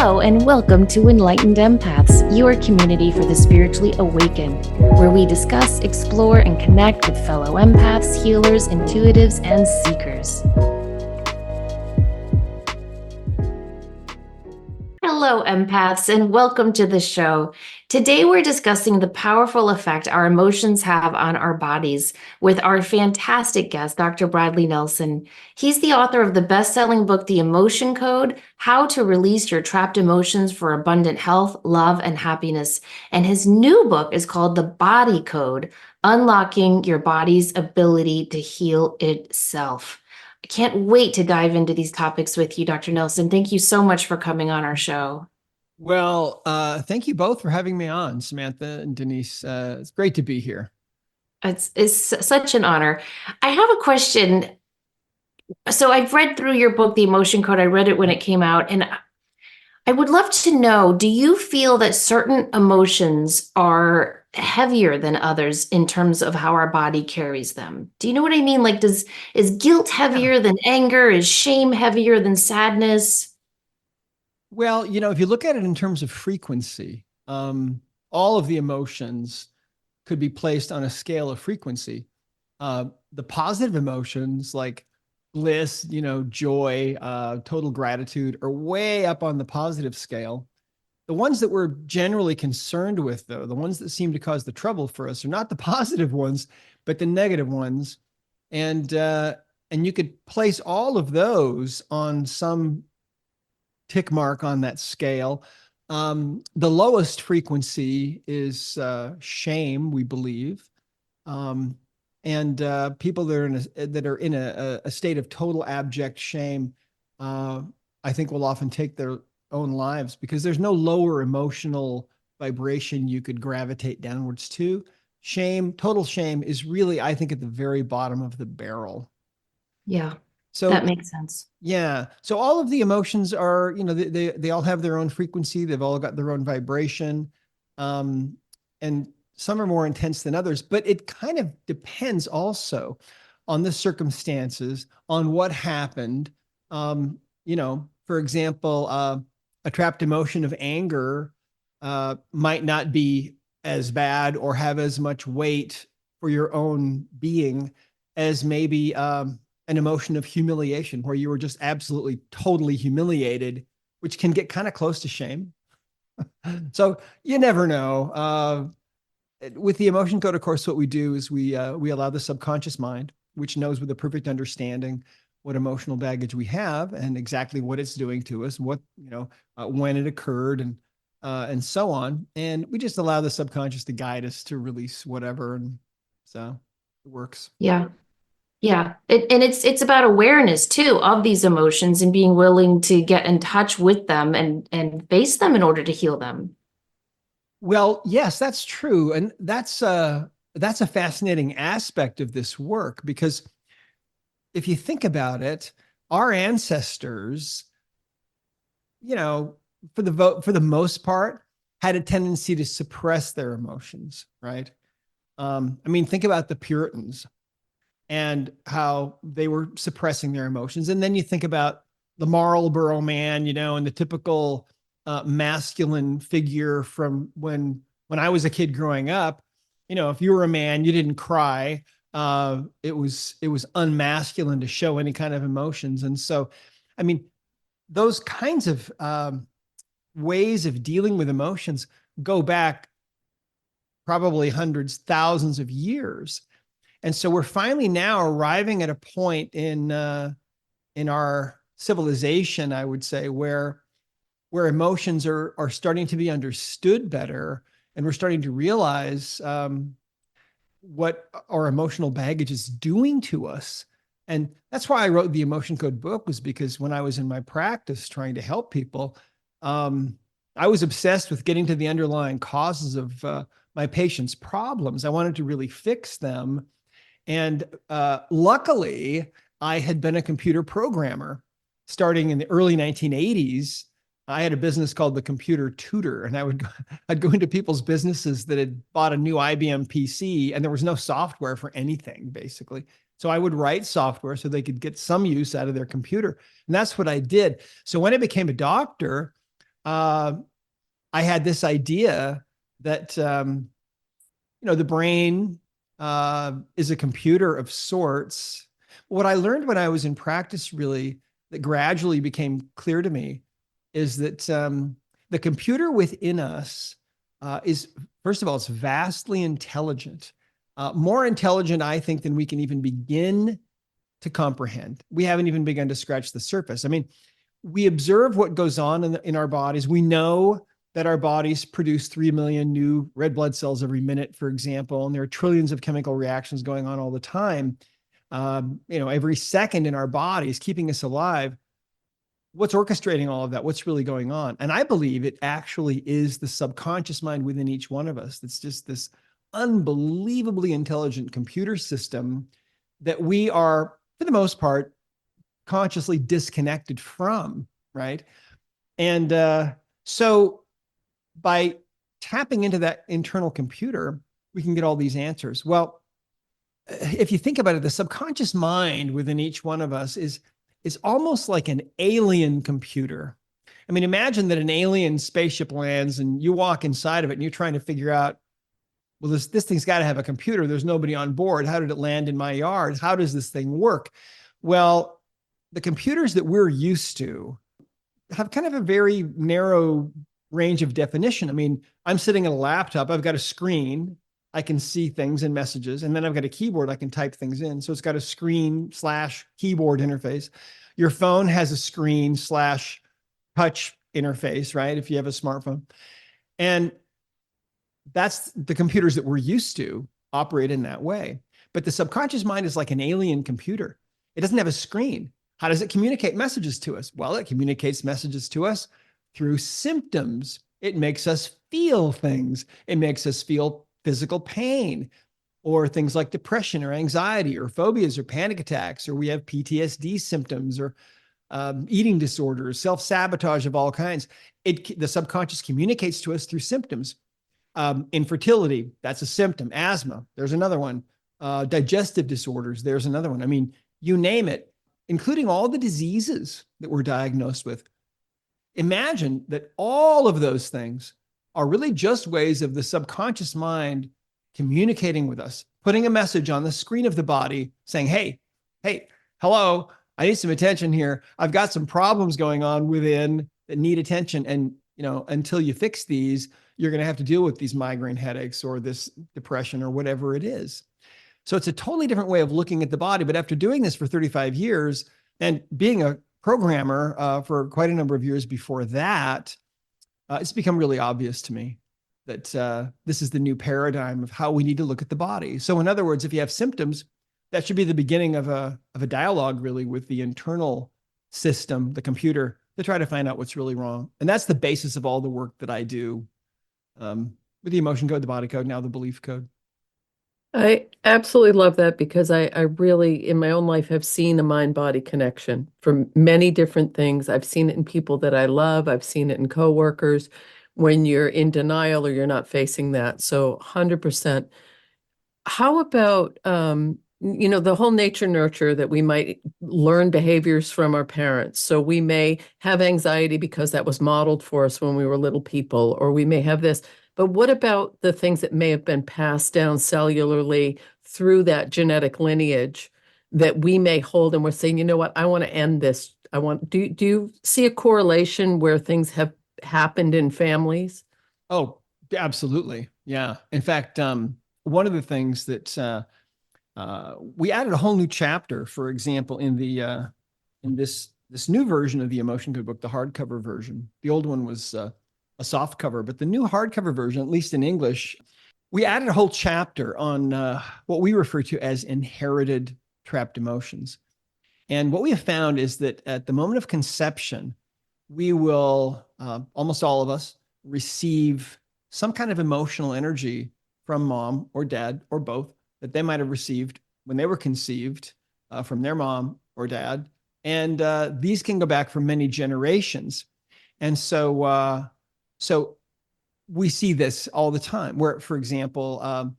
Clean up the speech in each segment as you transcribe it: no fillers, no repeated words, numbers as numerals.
Hello, and welcome to Enlightened Empaths, your community for the spiritually awakened, where we discuss, explore, and connect with fellow empaths, healers, intuitives, and seekers. Hello, empaths, and welcome to the show. Today, we're discussing the powerful effect our emotions have on our bodies with our fantastic guest, Dr. Bradley Nelson. He's the author of the best-selling book, The Emotion Code: How to Release Your Trapped Emotions for Abundant Health, Love, and Happiness. And his new book is called The Body Code: Unlocking Your Body's Ability to Heal Itself. I can't wait to dive into these topics with you, Dr. Nelson. Thank you so much for coming on our show. Well, thank you both for having me on, Samantha and Denise. It's great to be here. It's such an honor. I have a question. So I've read through your book, The Emotion Code. I read it when it came out, and I would love to know, do you feel that certain emotions are heavier than others in terms of how our body carries them? Do you know what I mean? Like, is guilt heavier than anger? Is shame heavier than sadness? Well, if you look at it in terms of frequency, all of the emotions could be placed on a scale of frequency. The positive emotions like bliss, joy, total gratitude are way up on the positive scale. The ones that we're generally concerned with, though, the ones that seem to cause the trouble for us, are not the positive ones, but the negative ones. And you could place all of those on some tick mark on that scale. The lowest frequency is shame, we believe. And people that are in a state of total abject shame, I think will often take their own lives, because there's no lower emotional vibration you could gravitate downwards to. Shame, total shame, is really, I think, at the very bottom of the barrel. Yeah, So that makes sense. yeah. So all of the emotions are, they all have their own frequency. They've all got their own vibration. And some are more intense than others, but it kind of depends also on the circumstances, on what happened. For example, a trapped emotion of anger might not be as bad or have as much weight for your own being as maybe an emotion of humiliation, where you were just absolutely totally humiliated, which can get kind of close to shame. So you never know. With the emotion code, of course, what we do is we allow the subconscious mind, which knows with a perfect understanding what emotional baggage we have and exactly what it's doing to us, what when it occurred, and so on. And we just allow the subconscious to guide us to release whatever, and so it works. Yeah. Yeah. And it's about awareness too of these emotions and being willing to get in touch with them and face them in order to heal them. Well, yes, that's true. And that's a fascinating aspect of this work, because if you think about it, our ancestors, for the most part, had a tendency to suppress their emotions, right? Think about the Puritans and how they were suppressing their emotions. And then you think about the Marlboro man, and the typical masculine figure from when I was a kid growing up. If you were a man, you didn't cry. It was unmasculine to show any kind of emotions. And so, those kinds of ways of dealing with emotions go back probably hundreds, thousands of years. And so we're finally now arriving at a point in our civilization, I would say, where emotions are starting to be understood better, and we're starting to realize what our emotional baggage is doing to us. And that's why I wrote the Emotion Code book, was because when I was in my practice trying to help people, I was obsessed with getting to the underlying causes of my patients' problems. I wanted to really fix them. And luckily, I had been a computer programmer starting in the early 1980s. I had a business called the Computer Tutor, and I'd go into people's businesses that had bought a new IBM PC, and there was no software for anything, basically. So I would write software so they could get some use out of their computer. And that's what I did. So when I became a doctor, uh, I had this idea that the brain is a computer of sorts. What I learned when I was in practice, really, that gradually became clear to me, is that the computer within us is, first of all, it's vastly intelligent, more intelligent, I think, than we can even begin to comprehend. We haven't even begun to scratch the surface. I mean, we observe what goes on in our bodies. We know that our bodies produce 3 million new red blood cells every minute, for example, and there are trillions of chemical reactions going on all the time. Every second in our bodies, keeping us alive. What's orchestrating all of that? What's really going on? And I believe it actually is the subconscious mind within each one of us. That's just this unbelievably intelligent computer system that we are, for the most part, consciously disconnected from, right? And so by tapping into that internal computer, we can get all these answers. Well, if you think about it, the subconscious mind within each one of us is almost like an alien computer. I mean, imagine that an alien spaceship lands and you walk inside of it and you're trying to figure out, well, this thing's got to have a computer. There's nobody on board. How did it land in my yard? How does this thing work? Well, the computers that we're used to have kind of a very narrow range of definition. I mean, I'm sitting at a laptop. I've got a screen. I can see things and messages. And then I've got a keyboard. I can type things in. So it's got a screen / keyboard interface. Your phone has a screen / touch interface, right? If you have a smartphone. And that's the computers that we're used to operate in that way. But the subconscious mind is like an alien computer. It doesn't have a screen. How does it communicate messages to us? Well, it communicates messages to us through symptoms. It makes us feel things. It makes us feel physical pain or things like depression or anxiety or phobias or panic attacks, or we have PTSD symptoms or eating disorders, self-sabotage of all kinds. The subconscious communicates to us through symptoms. Infertility, that's a symptom. Asthma, there's another one. Digestive disorders, there's another one. I mean, you name it, including all the diseases that we're diagnosed with. Imagine that all of those things are really just ways of the subconscious mind communicating with us, putting a message on the screen of the body saying, hey, hello, I need some attention here. I've got some problems going on within that need attention. And, until you fix these, you're going to have to deal with these migraine headaches or this depression or whatever it is. So it's a totally different way of looking at the body. But after doing this for 35 years and being a programmer for quite a number of years before that, it's become really obvious to me that this is the new paradigm of how we need to look at the body. So in other words, if you have symptoms, that should be the beginning of a dialogue really with the internal system, the computer, to try to find out what's really wrong. And that's the basis of all the work that I do with the emotion code, the body code, now the belief code. I absolutely love that because I really, in my own life, have seen a mind-body connection from many different things. I've seen it in people that I love. I've seen it in coworkers when you're in denial or you're not facing that. So 100%. How about, the whole nature nurture that we might learn behaviors from our parents. So we may have anxiety because that was modeled for us when we were little people, or we may have this. But what about the things that may have been passed down cellularly through that genetic lineage that we may hold and we're saying, you know what, I want to end this. Do you see a correlation where things have happened in families? Oh, absolutely. Yeah. In fact, one of the things that we added a whole new chapter, for example, in this new version of the Emotion Code book, the hardcover version. The old one was a soft cover, but the new hardcover version, at least in English, we added a whole chapter on what we refer to as inherited trapped emotions. And what we have found is that at the moment of conception, we will, almost all of us, receive some kind of emotional energy from mom or dad or both that they might have received when they were conceived from their mom or dad. And these can go back for many generations. And so we see this all the time where, for example,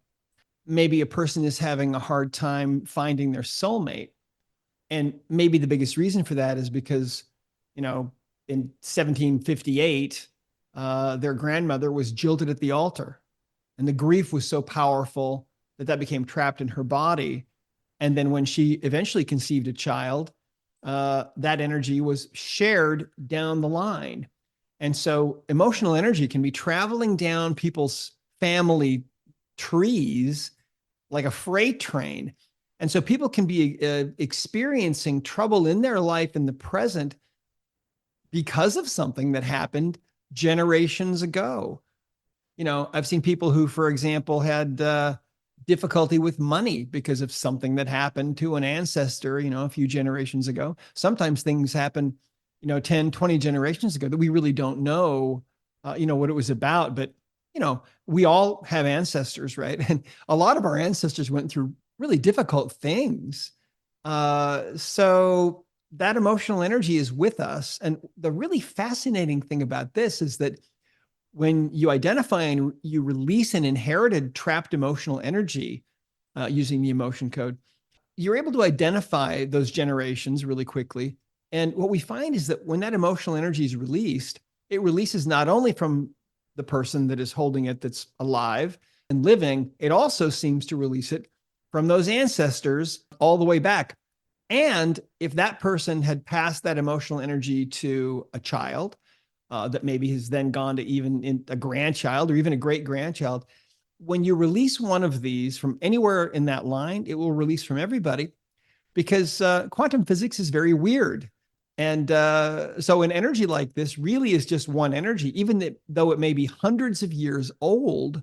maybe a person is having a hard time finding their soulmate. And maybe the biggest reason for that is because, in 1758, their grandmother was jilted at the altar. And the grief was so powerful that that became trapped in her body. And then when she eventually conceived a child, that energy was shared down the line. And so emotional energy can be traveling down people's family trees like a freight train. And so people can be experiencing trouble in their life in the present because of something that happened generations ago. You know, I've seen people who, for example, had difficulty with money because of something that happened to an ancestor, you know, a few generations ago. Sometimes things happen, you know, 10, 20 generations ago that we really don't know, you know, what it was about. But, you know, we all have ancestors, right? And a lot of our ancestors went through really difficult things. So that emotional energy is with us. And the really fascinating thing about this is that when you identify and you release an inherited trapped emotional energy using the emotion code, you're able to identify those generations really quickly. And what we find is that when that emotional energy is released, it releases not only from the person that is holding it that's alive and living, it also seems to release it from those ancestors all the way back. And if that person had passed that emotional energy to a child, that maybe has then gone to even a grandchild or even a great grandchild. When you release one of these from anywhere in that line, it will release from everybody because quantum physics is very weird. And so an energy like this really is just one energy, even though it may be hundreds of years old,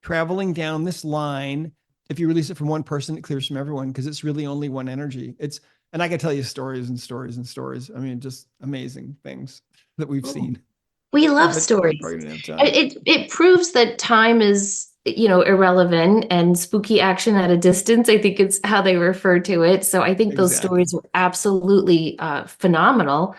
traveling down this line. If you release it from one person, it clears from everyone because it's really only one energy. And I can tell you stories and stories and stories. I mean, just amazing things that we've seen. We love But we stories. probably didn't have time. It proves that time is, you know, irrelevant and spooky action at a distance. I think it's how they refer to it. So I think those Exactly. stories are absolutely phenomenal.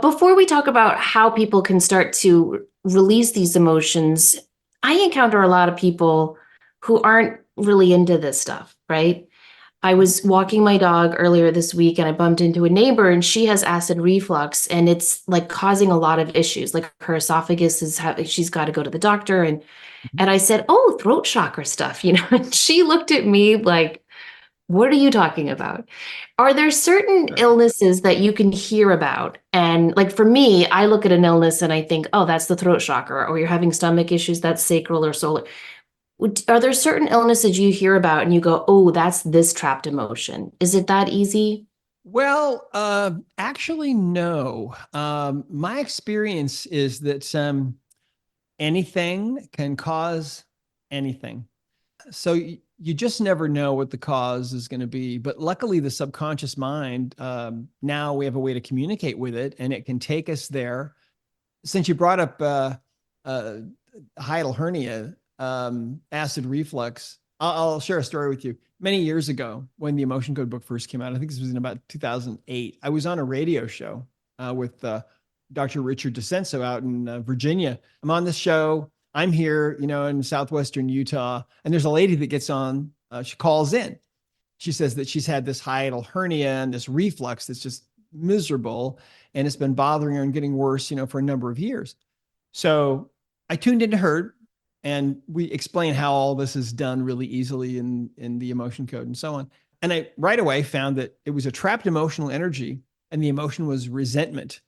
Before we talk about how people can start to release these emotions, I encounter a lot of people who aren't really into this stuff, right? I was walking my dog earlier this week and I bumped into a neighbor and she has acid reflux and it's like causing a lot of issues. Like her esophagus is she's got to go to the doctor and I said, "Oh, throat chakra stuff," you know. And she looked at me like, "What are you talking about?" Are there certain Right. illnesses that you can hear about? And like for me, I look at an illness and I think, "Oh, that's the throat chakra," or you're having stomach issues, that's sacral or solar. Are there certain illnesses you hear about and you go, "Oh, that's this trapped emotion"? Is it that easy? Well, actually, no. My experience is that anything can cause anything. So you just never know what the cause is going to be. But luckily, the subconscious mind, now we have a way to communicate with it and it can take us there. Since you brought up uh, hiatal hernia, acid reflux, I'll share a story with you. Many years ago, when the Emotion Code book first came out, I think this was in about 2008, I was on a radio show with Dr. Richard DeCenso out in Virginia. I'm on this show. I'm here, you know, in southwestern Utah, and there's a lady that gets on. She calls in. She says that she's had this hiatal hernia and this reflux that's just miserable, and it's been bothering her and getting worse, you know, for a number of years. So I tuned into her and we explain how all this is done really easily in the emotion code and so on. And I right away found that it was a trapped emotional energy and the emotion was resentment.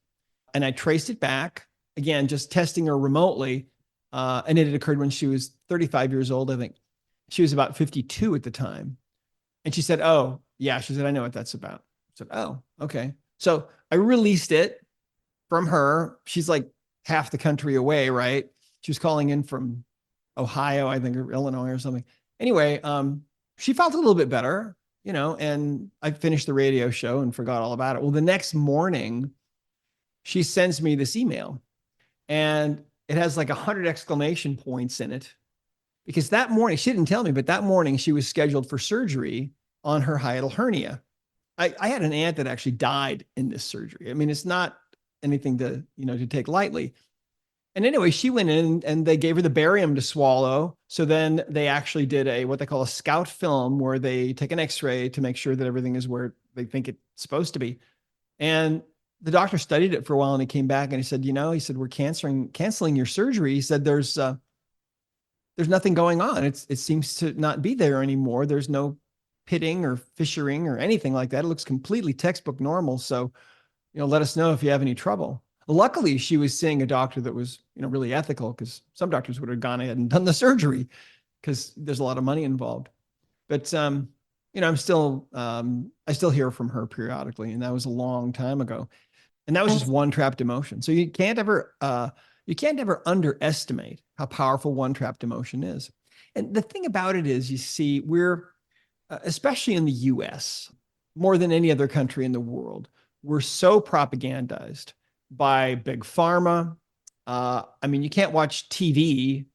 And I traced it back again, just testing her remotely. And it had occurred when she was 35 years old, I think. She was about 52 at the time. And she said, "Oh, yeah." She said, "I know what that's about." I said, "Oh, okay." So I released it from her. She's like half the country away, right? She was calling in from Ohio, I think, or Illinois or something. Anyway, she felt a little bit better, you know, and I finished the radio show and forgot all about it. Well, the next morning, she sends me this email and it has like 100 exclamation points in it because that morning, she didn't tell me, but that morning she was scheduled for surgery on her hiatal hernia. I had an aunt that actually died in this surgery. I mean, it's not anything to, you know, to take lightly. And anyway, she went in and they gave her the barium to swallow. So then they actually did what they call a scout film where they take an x-ray to make sure that everything is where they think it's supposed to be. And the doctor studied it for a while and he came back and he said, he said, we're canceling your surgery. He said, there's nothing going on. It seems to not be there anymore. There's no pitting or fissuring or anything like that. It looks completely textbook normal. So, let us know if you have any trouble. Luckily, she was seeing a doctor that was, really ethical, because some doctors would have gone ahead and done the surgery because there's a lot of money involved. But, I still hear from her periodically, and that was a long time ago. And that was just one trapped emotion. So you can't ever underestimate how powerful one trapped emotion is. And the thing about it is, you see, we're, especially in the US, more than any other country in the world, we're so propagandized by big pharma. You can't watch TV.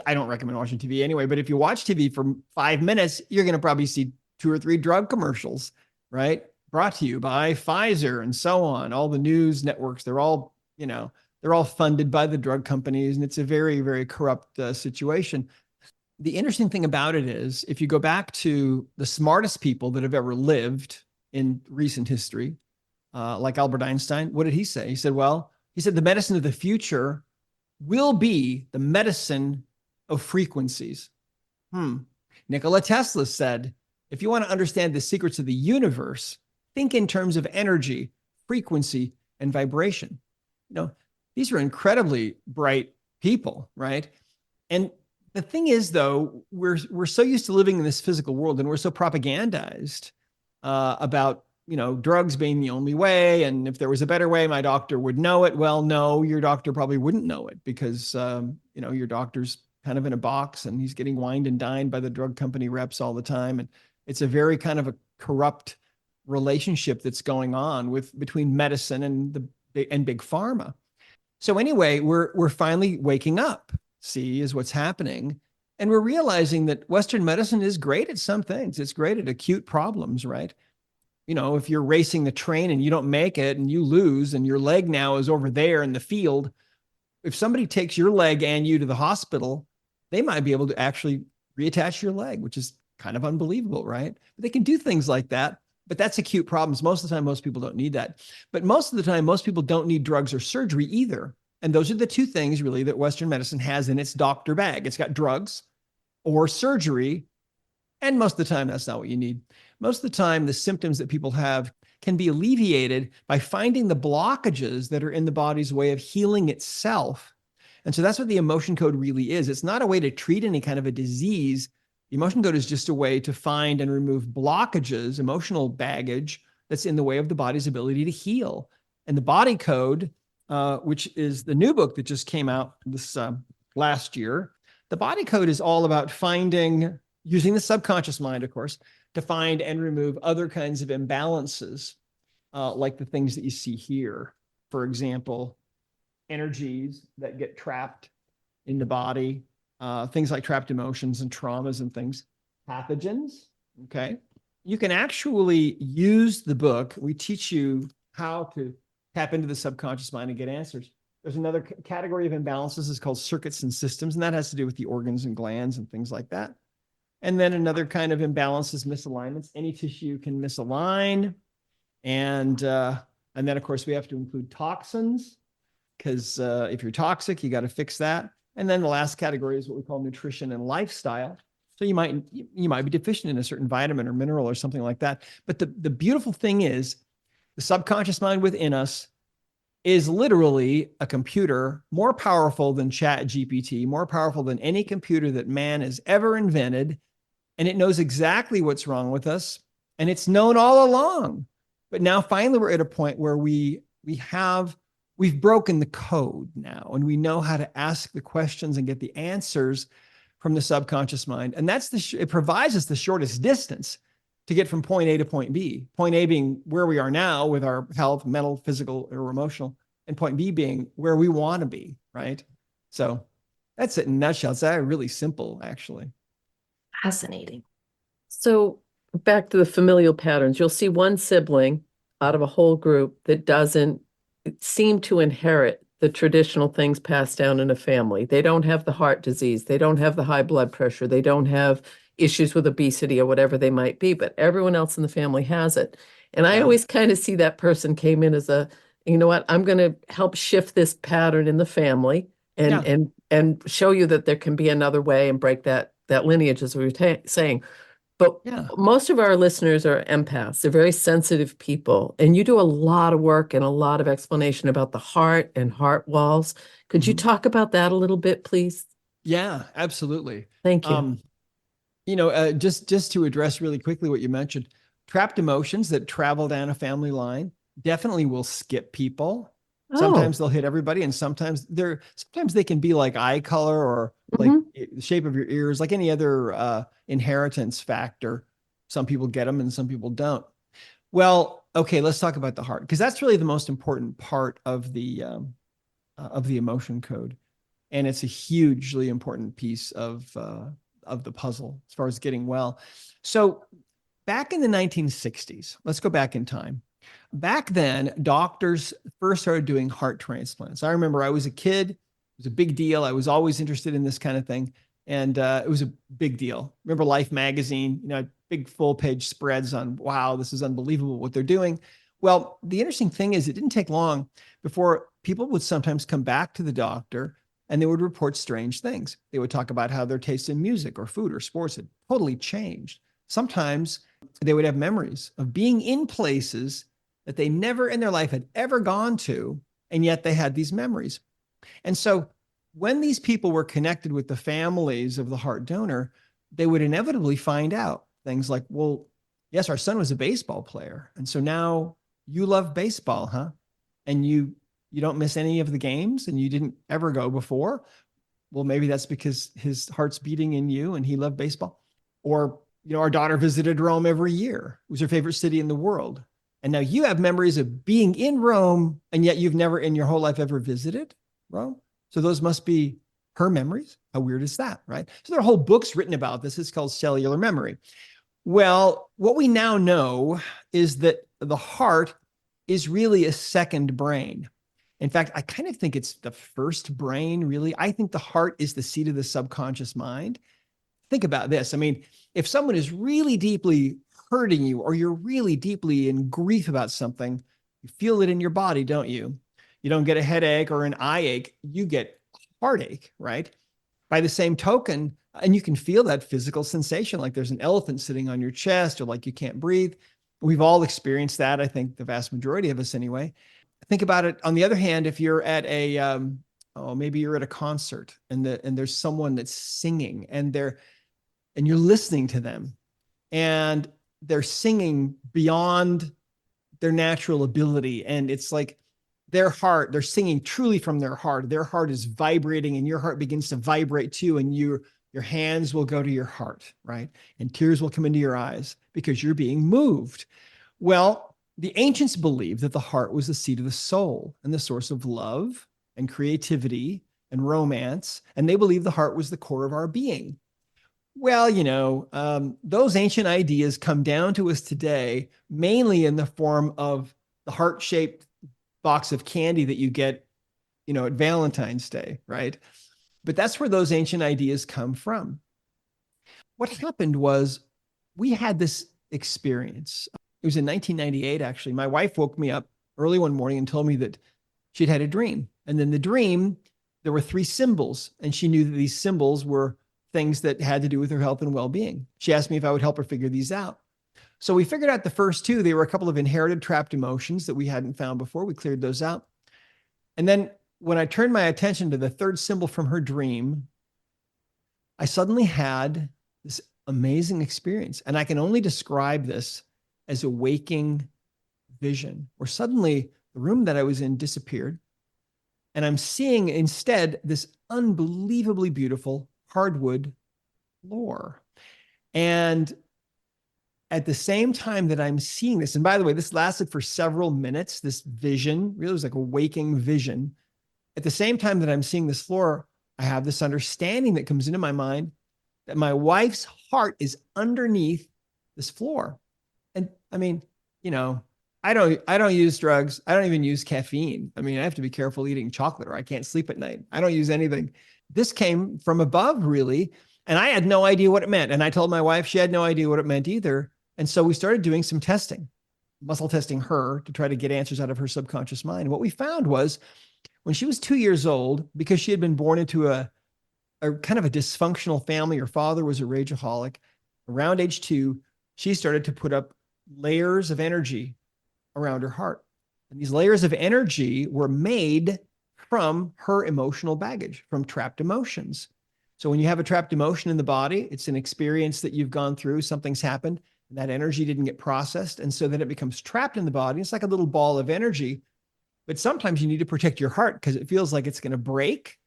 I don't recommend watching TV anyway, but if you watch TV for 5 minutes, you're going to probably see 2 or 3 drug commercials, right? Brought to you by Pfizer and so on. All the news networks, they're all funded by the drug companies, and it's a very, very corrupt situation. The interesting thing about it is, if you go back to the smartest people that have ever lived in recent history, like Albert Einstein, what did he say? He said, the medicine of the future will be the medicine of frequencies. Nikola Tesla said, if you want to understand the secrets of the universe, think in terms of energy, frequency, and vibration. These are incredibly bright people, right? And the thing is, though, we're so used to living in this physical world, and we're so propagandized about, drugs being the only way. And if there was a better way, my doctor would know it. Well, no, your doctor probably wouldn't know it, because, your doctor's kind of in a box and he's getting wined and dined by the drug company reps all the time. And it's a very kind of a corrupt relationship that's going on between medicine and big pharma. So anyway, we're finally waking up, is what's happening. And we're realizing that Western medicine is great at some things. It's great at acute problems, right? If you're racing the train and you don't make it and you lose and your leg now is over there in the field, if somebody takes your leg and you to the hospital, they might be able to actually reattach your leg, which is kind of unbelievable, right? But they can do things like that. But that's acute problems. Most of the time, most people don't need that. But most of the time, most people don't need drugs or surgery either. And those are the two things really that Western medicine has in its doctor bag. It's got drugs or surgery. And most of the time, that's not what you need. Most of the time, the symptoms that people have can be alleviated by finding the blockages that are in the body's way of healing itself. And so that's what the emotion code really is. It's not a way to treat any kind of a disease. The emotion code is just a way to find and remove blockages, emotional baggage that's in the way of the body's ability to heal. And the body code, which is the new book that just came out this last year, the body code is all about using the subconscious mind, of course, to find and remove other kinds of imbalances, like the things that you see here. For example, energies that get trapped in the body, things like trapped emotions and traumas and things, pathogens. Okay. You can actually use the book. We teach you how to tap into the subconscious mind and get answers. There's another category of imbalances is called circuits and systems, and that has to do with the organs and glands and things like that. And then another kind of imbalance is misalignments. Any tissue can misalign. And then, of course, we have to include toxins, because if you're toxic, you got to fix that. And then the last category is what we call nutrition and lifestyle. So you might be deficient in a certain vitamin or mineral or something like that. But the beautiful thing is, the subconscious mind within us is literally a computer more powerful than ChatGPT, more powerful than any computer that man has ever invented. And it knows exactly what's wrong with us. And it's known all along. But now finally we're at a point where we've broken the code now, and we know how to ask the questions and get the answers from the subconscious mind. And it provides us the shortest distance to get from point A to point B. Point A being where we are now with our health, mental, physical, or emotional, and point B being where we want to be, right? So that's it in a nutshell. It's really simple, actually. Fascinating. So back to the familial patterns, you'll see one sibling out of a whole group that doesn't seem to inherit the traditional things passed down in a family. They don't have the heart disease. They don't have the high blood pressure. They don't have issues with obesity or whatever they might be, but everyone else in the family has it. And I always kind of see that person came in as a you know what, I'm going to help shift this pattern in the family and Yeah. and show you that there can be another way and break that lineage, as we were saying. But Yeah. most of our listeners are empaths. They're very sensitive people. And you do a lot of work and a lot of explanation about the heart and heart walls. Could you Mhm. talk about that a little bit, please? Yeah, absolutely. Thank you. Um, just to address really quickly what you mentioned, trapped emotions that travel down a family line definitely will skip people. Oh, Sometimes they'll hit everybody, and sometimes they can be like eye color or like mhm. the shape of your ears, like any other inheritance factor. Some people get them and some people don't. Well, okay, let's talk about the heart because that's really the most important part of the emotion code, and it's a hugely important piece of the puzzle as far as getting well. So back in the 1960s, let's go back in time. Back then, doctors first started doing heart transplants. I remember I was a kid. It was a big deal. I was always interested in this kind of thing. And it was a big deal. Remember Life magazine, big full page spreads on, wow, this is unbelievable what they're doing. Well, the interesting thing is it didn't take long before people would sometimes come back to the doctor and they would report strange things. They would talk about how their taste in music or food or sports had totally changed. Sometimes they would have memories of being in places that they never in their life had ever gone to, and yet they had these memories. And so when these people were connected with the families of the heart donor, they would inevitably find out things like, well, yes, our son was a baseball player. And so now you love baseball, huh? And you don't miss any of the games and you didn't ever go before. Well, maybe that's because his heart's beating in you and he loved baseball. Or, our daughter visited Rome every year. It was her favorite city in the world. And now you have memories of being in Rome, and yet you've never in your whole life ever visited Rome. So those must be her memories. How weird is that, right? So there are whole books written about this. It's called cellular memory. Well, what we now know is that the heart is really a second brain. In fact, I kind of think it's the first brain, really. I think the heart is the seat of the subconscious mind. Think about this. I mean, if someone is really deeply hurting you or you're really deeply in grief about something, you feel it in your body, don't you? You don't get a headache or an eye ache, you get heartache, right? By the same token, and you can feel that physical sensation like there's an elephant sitting on your chest or like you can't breathe. We've all experienced that. I think the vast majority of us anyway. Think about it. On the other hand, if you're at maybe you're at a concert and there's someone that's singing and you're listening to them and they're singing beyond their natural ability. And it's like they're singing truly from their heart. Their heart is vibrating and your heart begins to vibrate too. And your hands will go to your heart, right? And tears will come into your eyes because you're being moved. Well, the ancients believed that the heart was the seat of the soul and the source of love and creativity and romance. And they believed the heart was the core of our being. Well, those ancient ideas come down to us today, mainly in the form of the heart-shaped box of candy that you get, at Valentine's Day, right? But that's where those ancient ideas come from. What happened was we had this experience. It was in 1998, actually. My wife woke me up early one morning and told me that she'd had a dream. And then the dream, there were three symbols, and she knew that these symbols were things that had to do with her health and well-being. She asked me if I would help her figure these out. So we figured out the first two. They were a couple of inherited trapped emotions that we hadn't found before. We cleared those out. And then when I turned my attention to the third symbol from her dream, I suddenly had this amazing experience. And I can only describe this as a waking vision, where suddenly the room that I was in disappeared. And I'm seeing instead this unbelievably beautiful hardwood floor. And at the same time that I'm seeing this, and by the way, this lasted for several minutes, this vision really was like a waking vision. At the same time that I'm seeing this floor, I have this understanding that comes into my mind that my wife's heart is underneath this floor. And I mean, I don't use drugs. I don't even use caffeine. I mean, I have to be careful eating chocolate or I can't sleep at night. I don't use anything. This came from above, really. And I had no idea what it meant. And I told my wife, she had no idea what it meant either. And so we started doing some testing. muscle testing her to try to get answers out of her subconscious mind. And what we found was when she was 2 years old, because she had been born into a kind of a dysfunctional family, her father was a rageaholic. Around age 2, she started to put up layers of energy around her heart. And these layers of energy were made from her emotional baggage, from trapped emotions. So when you have a trapped emotion in the body, it's an experience that you've gone through, something's happened, and that energy didn't get processed. And so then it becomes trapped in the body. It's like a little ball of energy. But sometimes you need to protect your heart because it feels like it's going to break.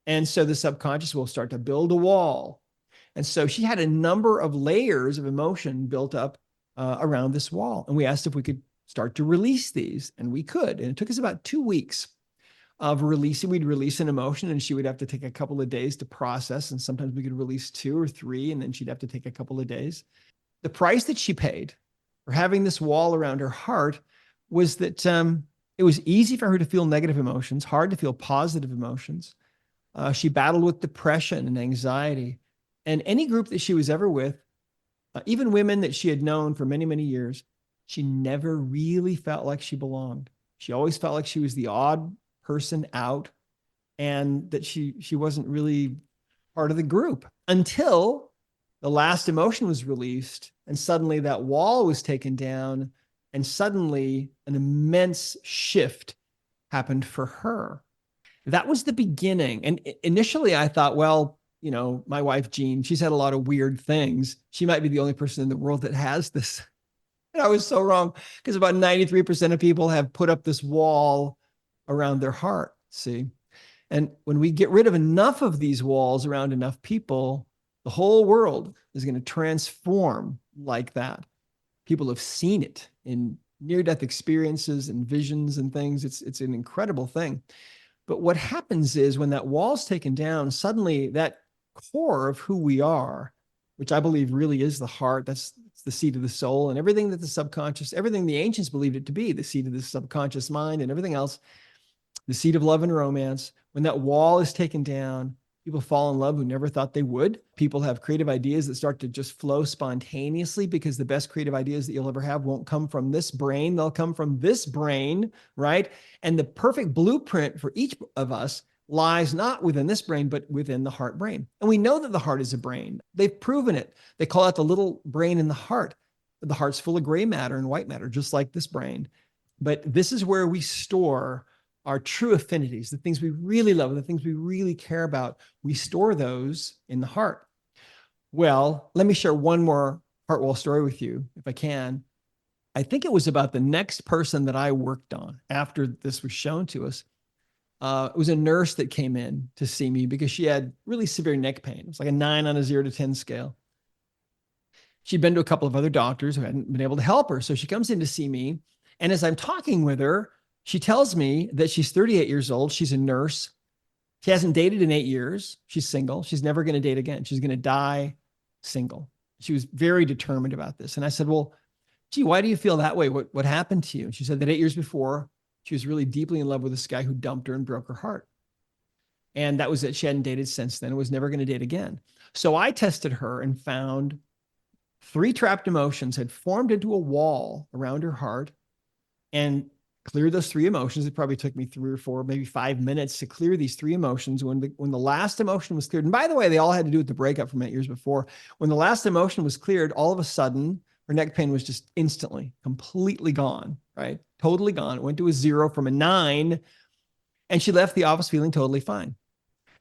And so the subconscious will start to build a wall. And so she had a number of layers of emotion built up around this wall. And we asked if we could start to release these, and we could. And it took us about 2 weeks of releasing. We'd release an emotion, and she would have to take a couple of days to process. And sometimes we could release 2 or 3, and then she'd have to take a couple of days. The price that she paid for having this wall around her heart was that it was easy for her to feel negative emotions, hard to feel positive emotions. She battled with depression and anxiety. And any group that she was ever with, even women that she had known for many, many years, she never really felt like she belonged. She always felt like she was the odd person out and that she wasn't really part of the group until the last emotion was released and suddenly that wall was taken down and suddenly an immense shift happened for her. That was the beginning. And initially I thought, well, you know, my wife, Jean, she's had a lot of weird things. She might be the only person in the world that has this. And I was so wrong because about 93% of people have put up this wall around their heart. See? And when we get rid of enough of these walls around enough people, the whole world is going to transform like that. People have seen it in near-death experiences and visions and things. It's an incredible thing. But what happens is when that wall's taken down, suddenly that core of who we are, which I believe really is the heart, that's the seat of the soul, and everything that the subconscious, everything the ancients believed it to be, the seat of the subconscious mind and everything else, the seat of love and romance. When that wall is taken down, people fall in love who never thought they would. People have creative ideas that start to just flow spontaneously because the best creative ideas that you'll ever have won't come from this brain. They'll come from this brain, right? And the perfect blueprint for each of us lies not within this brain, but within the heart brain. And we know that the heart is a brain. They've proven it. They call it the little brain in the heart. The heart's full of gray matter and white matter, just like this brain. But this is where we store our true affinities, the things we really love, the things we really care about. We store those in the heart. Well, let me share one more heart wall story with you, if I can. I think it was about the next person that I worked on after this was shown to us. It was a nurse that came in to see me because she had really severe neck pain. It was like a 9 on a 0 to 10 scale. She'd been to a couple of other doctors who hadn't been able to help her. So she comes in to see me. And as I'm talking with her, she tells me that she's 38 years old. She's a nurse. She hasn't dated in 8 years. She's single. She's never going to date again. She's going to die single. She was very determined about this. And I said, well, gee, why do you feel that way? What happened to you? And she said that 8 years before, she was really deeply in love with this guy who dumped her and broke her heart. And that was it. She hadn't dated since then and was never going to date again. So I tested her and found 3 trapped emotions had formed into a wall around her heart and clear those 3 emotions. It probably took me 3 or 4, maybe 5 minutes to clear these 3 emotions. When the last emotion was cleared, and by the way, they all had to do with the breakup from 8 years before. When the last emotion was cleared, all of a sudden, her neck pain was just instantly, completely gone, right? Totally gone. It went to a 0 from a 9, and she left the office feeling totally fine.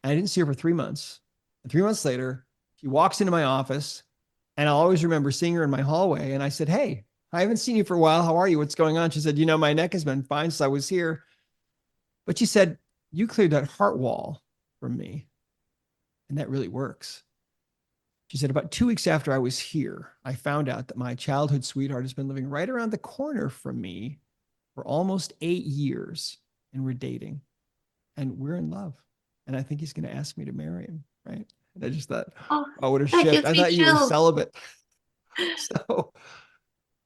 And I didn't see her for 3 months. And 3 months later, she walks into my office, and I'll always remember seeing her in my hallway. And I said, hey, I haven't seen you for a while. How are you? What's going on? She said, you know, my neck has been fine since I was here. But she said, you cleared that heart wall from me. And that really works. She said, about 2 weeks after I was here, I found out that my childhood sweetheart has been living right around the corner from me for almost 8 years. And we're dating. And we're in love. And I think he's going to ask me to marry him. Right. And I just thought, Oh, oh, what a that shift. gives I me thought you were chills. celibate. So,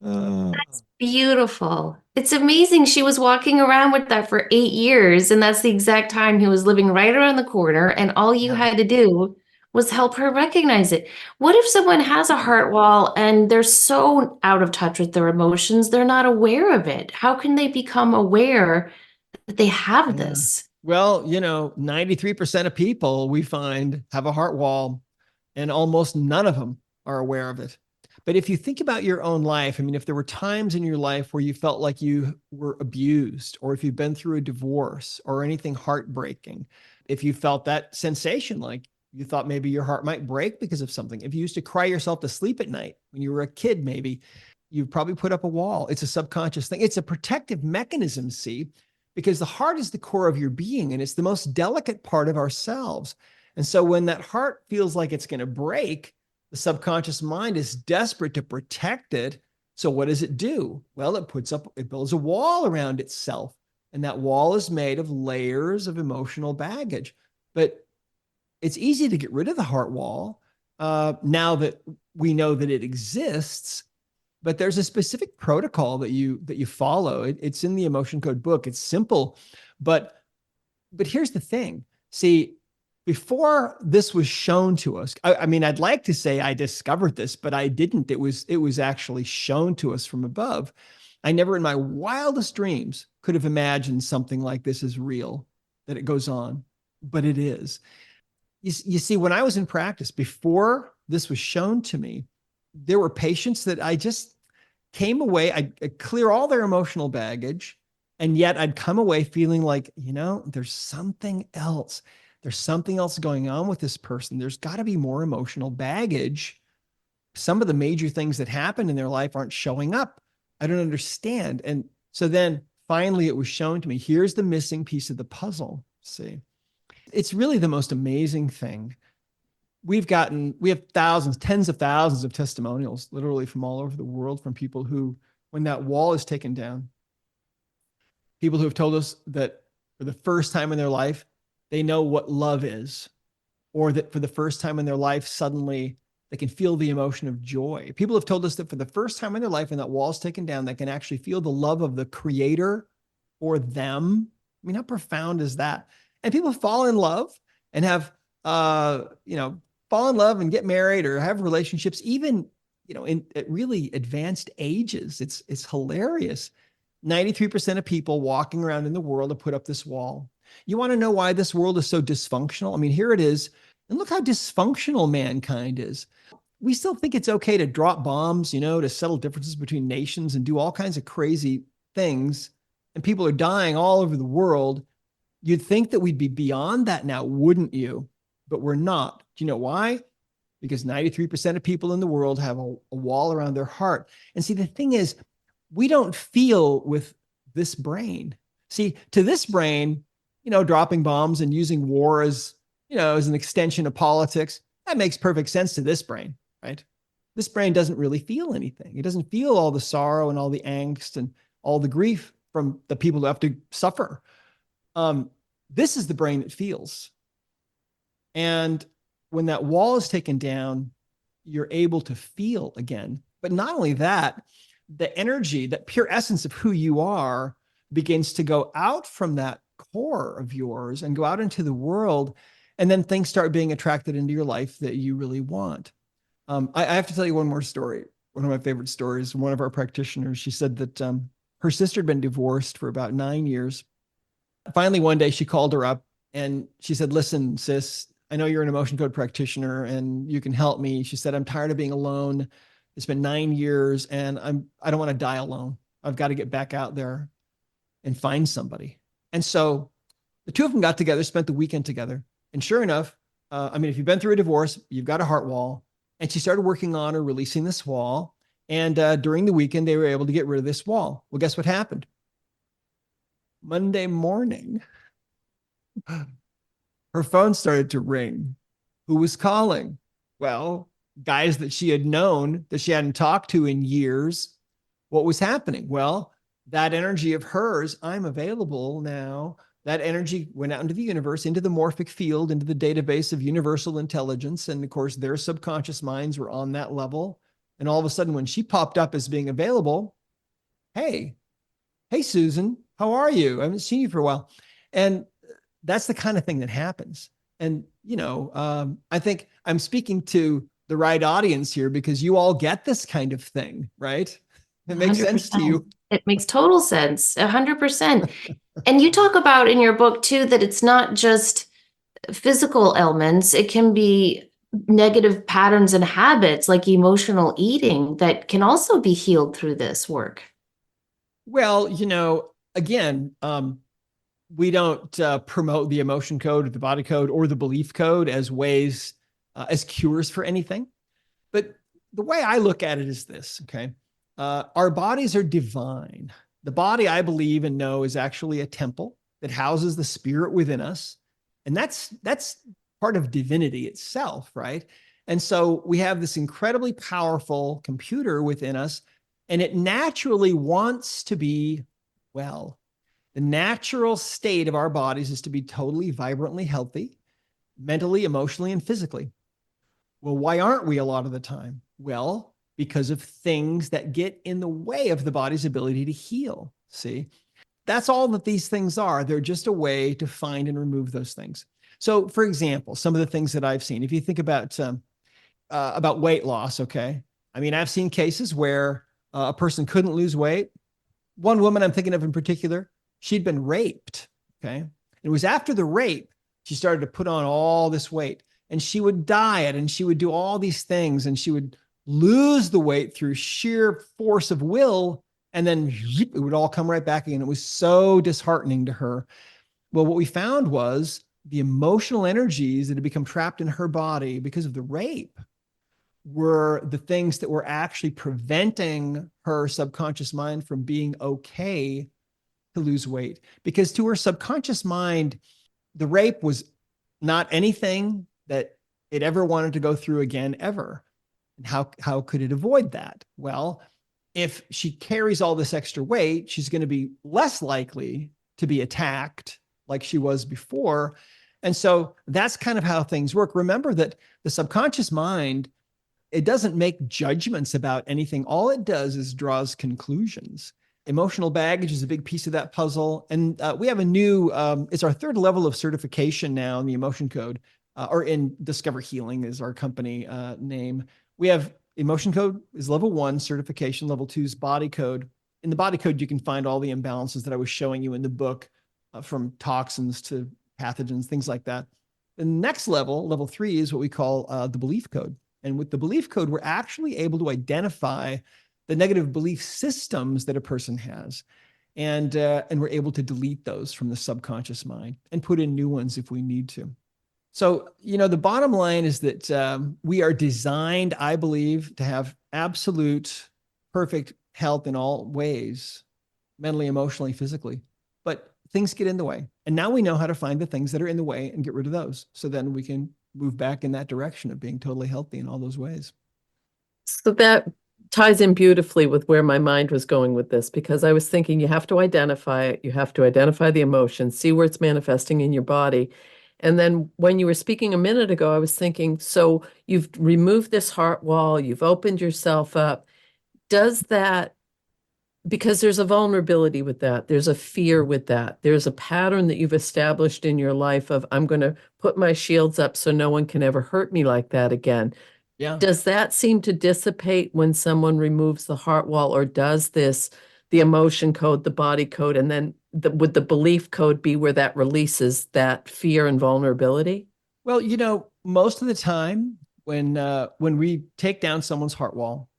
uh, Beautiful. It's amazing. She was walking around with that for 8 years, and that's the exact time he was living right around the corner, and all you yeah. had to do was help her recognize it. What if someone has a heart wall and they're so out of touch with their emotions, they're not aware of it? How can they become aware that they have Yeah. this? Well, 93% of people we find have a heart wall, and almost none of them are aware of it. But if you think about your own life, I mean, if there were times in your life where you felt like you were abused, or if you've been through a divorce or anything heartbreaking, if you felt that sensation, like you thought maybe your heart might break because of something, if you used to cry yourself to sleep at night when you were a kid, maybe you've probably put up a wall. It's a subconscious thing. It's a protective mechanism, see, because the heart is the core of your being and it's the most delicate part of ourselves. And so when that heart feels like it's going to break, the subconscious mind is desperate to protect it. So what does it do? Well, it builds a wall around itself. And that wall is made of layers of emotional baggage. But it's easy to get rid of the heart wall now that we know that it exists. But there's a specific protocol that you follow. It's in the emotion code book. It's simple, but here's the thing. See, before this was shown to us, I mean, I'd like to say I discovered this, but I didn't. It was actually shown to us from above. I never in my wildest dreams could have imagined something like this is real, that it goes on, but it is. You see, when I was in practice, before this was shown to me, there were patients that I just came away, I'd clear all their emotional baggage. And yet I'd come away feeling like, there's something else. There's something else going on with this person. There's got to be more emotional baggage. Some of the major things that happened in their life aren't showing up. I don't understand. And so then finally it was shown to me, here's the missing piece of the puzzle. See, it's really the most amazing thing. We have thousands, tens of thousands of testimonials, literally from all over the world, from people who, when that wall is taken down, people who have told us that for the first time in their life, they know what love is, or that for the first time in their life, suddenly they can feel the emotion of joy. People have told us that for the first time in their life, when that wall is taken down, they can actually feel the love of the creator or them. I mean, how profound is that? And people fall in love and have, fall in love and get married or have relationships, even, at really advanced ages. It's hilarious. 93% of people walking around in the world have put up this wall. You want to know why this world is so dysfunctional? I mean, here it is. And look how dysfunctional mankind is. We still think it's okay to drop bombs, to settle differences between nations and do all kinds of crazy things. And people are dying all over the world. You'd think that we'd be beyond that now, wouldn't you? But we're not. Do you know why? Because 93% of people in the world have a wall around their heart. And see, the thing is, we don't feel with this brain. See, to this brain, dropping bombs and using war as an extension of politics, that makes perfect sense to this brain, right? This brain doesn't really feel anything. It doesn't feel all the sorrow and all the angst and all the grief from the people who have to suffer. This is the brain that feels. And when that wall is taken down, you're able to feel again. But not only that, the energy, that pure essence of who you are begins to go out from that core of yours and go out into the world. And then things start being attracted into your life that you really want. I have to tell you one more story. One of my favorite stories. One of our practitioners, she said that her sister had been divorced for about 9 years. Finally, one day she called her up and she said, listen, sis, I know you're an emotion code practitioner and you can help me. She said, I'm tired of being alone. It's been 9 years and I don't want to die alone. I've got to get back out there and find somebody. And so the two of them got together, spent the weekend together. And sure enough, if you've been through a divorce, you've got a heart wall. And she started working on or releasing this wall. And during the weekend, they were able to get rid of this wall. Well, guess what happened? Monday morning, her phone started to ring. Who was calling? Well, guys that she had known that she hadn't talked to in years. What was happening? Well, that energy of hers, I'm available now. That energy went out into the universe, into the morphic field, into the database of universal intelligence. And of course, their subconscious minds were on that level. And all of a sudden, when she popped up as being available, hey, Susan, how are you? I haven't seen you for a while. And that's the kind of thing that happens. And, I think I'm speaking to the right audience here because you all get this kind of thing, right? It makes sense to 100%. you. It makes total sense. 100%. And you talk about in your book too that it's not just physical ailments, it can be negative patterns and habits like emotional eating that can also be healed through this work. Well, again, we don't promote the emotion code or the body code or the belief code as ways, as cures for anything. But the way I look at it is this, okay? Our bodies are divine. The body, I believe and know, is actually a temple that houses the spirit within us. And that's part of divinity itself, right? And so we have this incredibly powerful computer within us, and it naturally wants to be well. The natural state of our bodies is to be totally vibrantly healthy, mentally, emotionally, and physically. Well, why aren't we a lot of the time? Well, because of things that get in the way of the body's ability to heal. See, that's all that these things are. They're just a way to find and remove those things. So, for example, some of the things that I've seen, if you think about weight loss, okay, I mean, I've seen cases where a person couldn't lose weight. One woman I'm thinking of in particular, she'd been raped. Okay, it was after the rape she started to put on all this weight, and she would diet and she would do all these things, and she would lose the weight through sheer force of will, and then it would all come right back again. It was so disheartening to her. Well, what we found was the emotional energies that had become trapped in her body because of the rape were the things that were actually preventing her subconscious mind from being okay to lose weight. Because to her subconscious mind, the rape was not anything that it ever wanted to go through again, ever. And how could it avoid that? Well, if she carries all this extra weight, she's going to be less likely to be attacked like she was before. And so that's kind of how things work. Remember that the subconscious mind, it doesn't make judgments about anything. All it does is draws conclusions. Emotional baggage is a big piece of that puzzle. And we have a new, it's our third level of certification now in the emotion code, or in Discover Healing is our company name. We have emotion code is level 1 certification, level 2 is body code. In the body code, you can find all the imbalances that I was showing you in the book, from toxins to pathogens, things like that. The next level, level 3, is what we call the belief code. And with the belief code, we're actually able to identify the negative belief systems that a person has. And we're able to delete those from the subconscious mind and put in new ones if we need to. So, the bottom line is that we are designed, I believe, to have absolute perfect health in all ways, mentally, emotionally, physically. But things get in the way. And now we know how to find the things that are in the way and get rid of those. So then we can move back in that direction of being totally healthy in all those ways. So that ties in beautifully with where my mind was going with this, because I was thinking you have to identify it, you have to identify the emotion, see where it's manifesting in your body. And then when you were speaking a minute ago, I was thinking, so you've removed this heart wall, you've opened yourself up. Does that, because there's a vulnerability with that, there's a fear with that, there's a pattern that you've established in your life of, I'm going to put my shields up so no one can ever hurt me like that again. Yeah. Does that seem to dissipate when someone removes the heart wall, or does this, the emotion code, the body code, and then would the belief code be where that releases that fear and vulnerability? Well, most of the time when we take down someone's heart wall,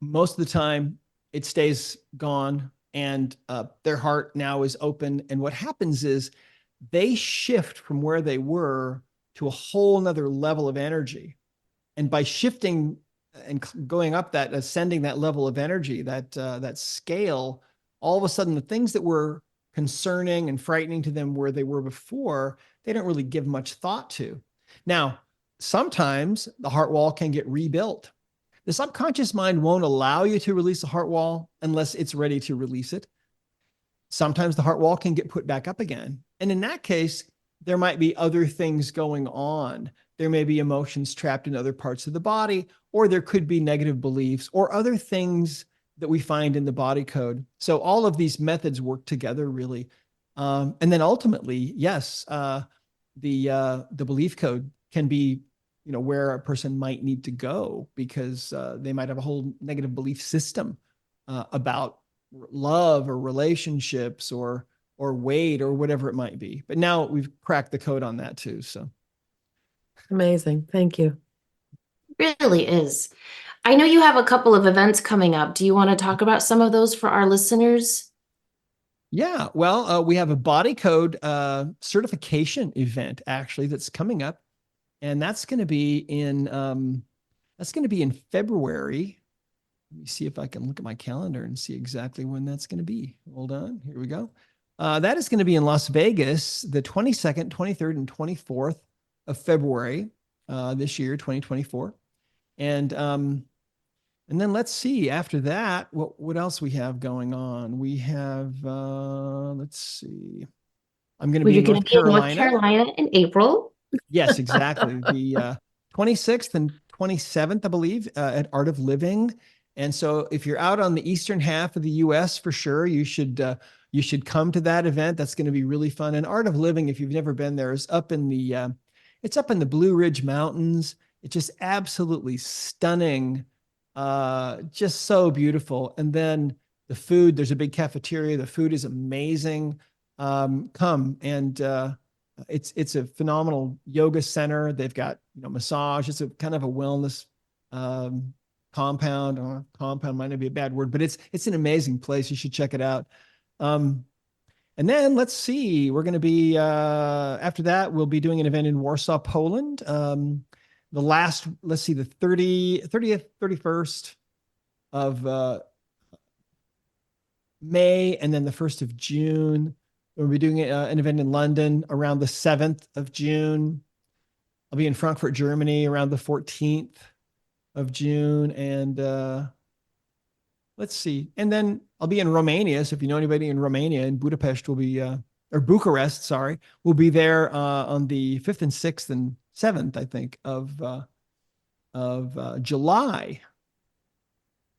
most of the time it stays gone, and their heart now is open. And what happens is they shift from where they were to a whole nother level of energy. And by shifting and going up that, ascending that level of energy, that scale, all of a sudden the things that were concerning and frightening to them where they were before, they don't really give much thought to. Now, sometimes the heart wall can get rebuilt. The subconscious mind won't allow you to release the heart wall unless it's ready to release it. Sometimes the heart wall can get put back up again. And in that case, there might be other things going on. There may be emotions trapped in other parts of the body, or there could be negative beliefs or other things that we find in the body code. So all of these methods work together, really. And then ultimately, yes, the belief code can be, where a person might need to go because they might have a whole negative belief system about love or relationships or weight or whatever it might be. But now we've cracked the code on that too. So Amazing. Thank you. Really is. I know you have a couple of events coming up. Do you want to talk about some of those for our listeners? yeah, well, we have a body code certification event actually that's coming up, and that's going to be in February. Let me see if I can look at my calendar and see exactly when that's going to be. Hold on. Here we go. That is going to be in Las Vegas, the 22nd, 23rd, and 24th of February this year, 2024. And then let's see after that, what else we have going on. We have, let's see. I'm going to Well, be you're in going North to be in North Carolina. Carolina in April. Yes, exactly. The 26th and 27th, I believe, at Art of Living. And so if you're out on the eastern half of the US for sure, you should come to that event. That's going to be really fun. And Art of Living, if you've never been there, is up in the it's up in the Blue Ridge Mountains. It's just absolutely stunning. Just so beautiful. And then the food, there's a big cafeteria. The food is amazing. Come and it's a phenomenal yoga center. They've got massage. It's a kind of a wellness compound. Compound might not be a bad word, but it's an amazing place. You should check it out. And then let's see, we're going to be after that we'll be doing an event in Warsaw, Poland. Let's see, the 30th, 31st of May, and then the 1st of June. We'll be doing an event in London around the 7th of June. I'll be in Frankfurt, Germany around the 14th of June. And let's see. And then I'll be in Romania. So if you know anybody in Romania, in Budapest, will be, or Bucharest, sorry, we'll be there on the 5th and 6th and 7th, I think, of July.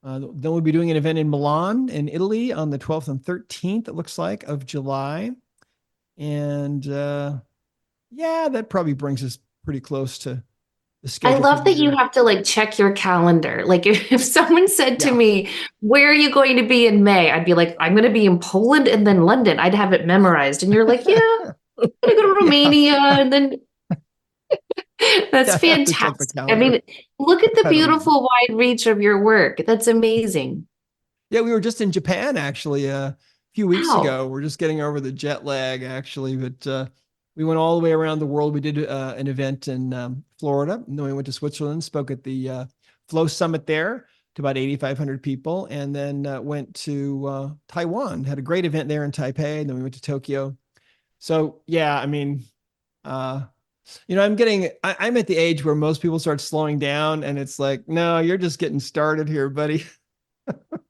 Then we'll be doing an event in Milan in Italy on the 12th and 13th, it looks like, of July. And yeah, that probably brings us pretty close to the I schedule for love the that you year. have to like check your calendar. Like if someone said to Yeah. me, "Where are you going to be in May?" I'd be like, "I'm going to be in Poland and then London." I'd have it memorized. And you're like, "Yeah, I'm going to go to Yeah. Romania." And then that's Yeah, I have to check the fantastic. I calendar. mean, look at the I don't remember. beautiful wide reach of your work. That's amazing. Yeah, we were just in Japan actually a few weeks Wow. ago. We're just getting over the jet lag actually, but we went all the way around the world. We did an event in Florida, and then we went to Switzerland, spoke at the Flow Summit there to about 8,500 people, and then went to Taiwan, had a great event there in Taipei, and then we went to Tokyo. So yeah, I mean, uh, I'm at the age where most people start slowing down, and it's like, no, you're just getting started here, buddy.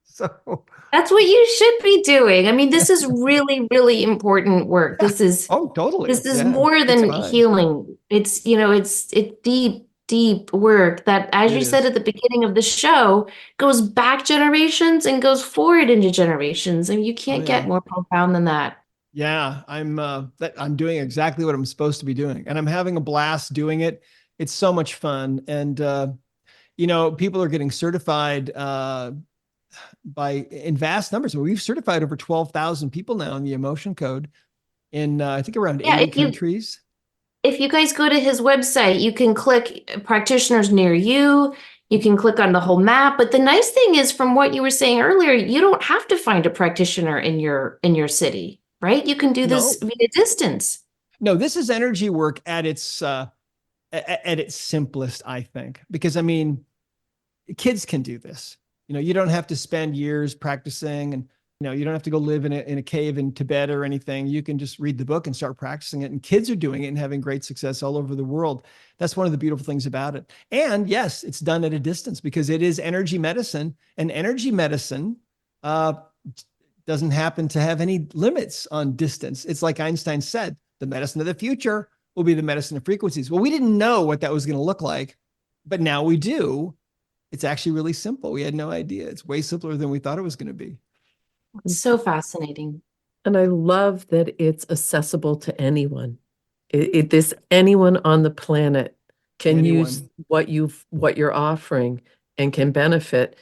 So That's what you should be doing. I mean, this is really, really important work. yeah. This is Oh, totally. This is Yeah. more It's than fine. healing. It's deep, deep work that, as It you said is. at the beginning of the show, goes back generations and goes forward into generations. And you Oh can't get yeah. more profound than that. Yeah. I'm doing exactly what I'm supposed to be doing. And I'm having a blast doing it. It's so much fun. And people are getting certified in vast numbers. We've certified over 12,000 people now in the emotion code in I think around Yeah, 80 countries. if you guys go to his website, you can click practitioners near you. You can click on the whole map. But the nice thing is, from what you were saying earlier, you don't have to find a practitioner in your city, right? You can do this No, via distance. no, this is energy work at its simplest, I think, because I mean, kids can do this. You don't have to spend years practicing, and you don't have to go live in a cave in Tibet or anything. You can just read the book and start practicing it. And kids are doing it and having great success all over the world. That's one of the beautiful things about it. And yes, it's done at a distance because it is energy medicine, and energy medicine uh, doesn't happen to have any limits on distance. It's like Einstein said, the medicine of the future will be the medicine of frequencies. Well, we didn't know what that was going to look like, but now we do. It's actually really simple. We had no idea. It's way simpler than we thought it was going to be. It's so fascinating. And I love that it's accessible to anyone. This anyone on the planet can use Anyone. what you're offering and can benefit.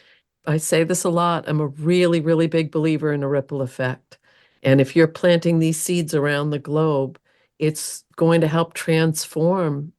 I say this a lot. I'm a really, really big believer in a ripple effect. And if you're planting these seeds around the globe, it's going to help transform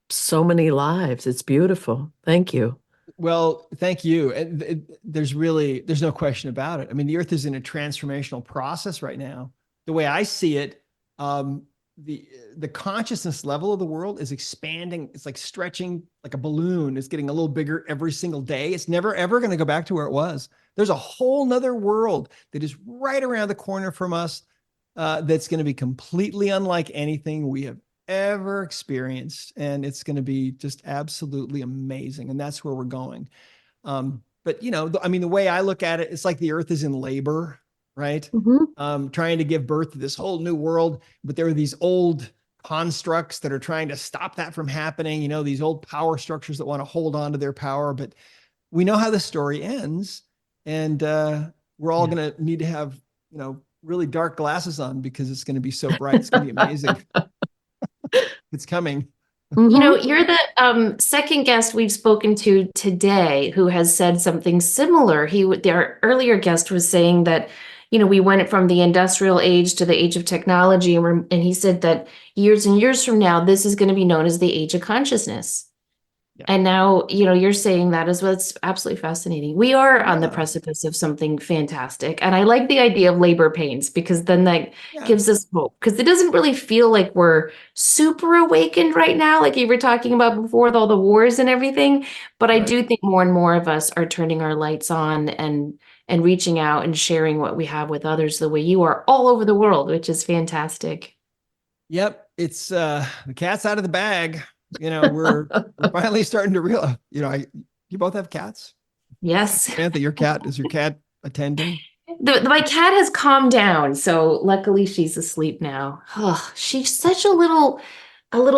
so many lives. It's beautiful. Thank you. Well, thank you. And there's no question about it. I mean, the earth is in a transformational process right now. The way I see it, um, the consciousness level of the world is expanding. It's like stretching like a balloon. It's getting a little bigger every single day. It's never ever going to go back to where it was. There's a whole nother world that is right around the corner from us, that's going to be completely unlike anything we have ever experienced, and it's going to be just absolutely amazing, and that's where we're going. But I mean, the way I look at it, it's like the earth is in labor, right? Mhm. Trying to give birth to this whole new world, but there are these old constructs that are trying to stop that from happening, these old power structures that want to hold on to their power. But we know how the story ends, and we're all going to need to have really dark glasses on, because it's going to be so bright. It's going to be amazing. It's coming. Mhm. You're the second guest we've spoken to today who has said something similar. Our earlier guest was saying that, we went from the industrial age to the age of technology, and he said that years and years from now, this is going to be known as the age of consciousness. Yeah. And now, you're saying that as well. It's absolutely fascinating. We are on the Yeah. precipice of something fantastic. And I like the idea of labor pains, because then that Yeah. gives us hope. Because it doesn't really feel like we're super awakened right now, like you were talking about before with all the wars and everything. But I Right. do think more and more of us are turning our lights on and reaching out and sharing what we have with others the way you are all over the world, which is fantastic. Yep. It's the cat's out of the bag. We're finally starting to realize, you both have cats. Yes. Samantha, is your cat attending? My cat has calmed down, so luckily she's asleep now. Oh, she's such a little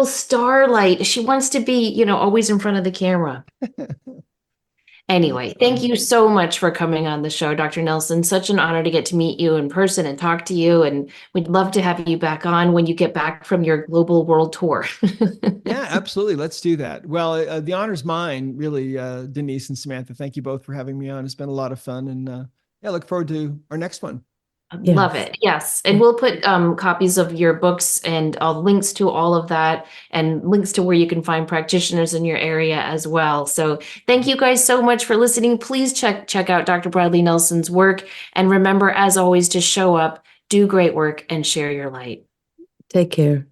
starlight. She wants to be, always in front of the camera. Anyway, That's thank fun. you so much for coming on the show, Dr. Nelson. Such an honor to get to meet you in person and talk to you. And we'd love to have you back on when you get back from your global world tour. Yeah, absolutely. Let's do that. Well, the honor's mine, really, Denise and Samantha. Thank you both for having me on. It's been a lot of fun, and yeah, look forward to our next one. Love Yes. it. Yes. And we'll put copies of your books and links to all of that, and links to where you can find practitioners in your area as well. So thank you guys so much for listening. Please check out Dr. Bradley Nelson's work. And remember, as always, to show up, do great work, and share your light. Take care.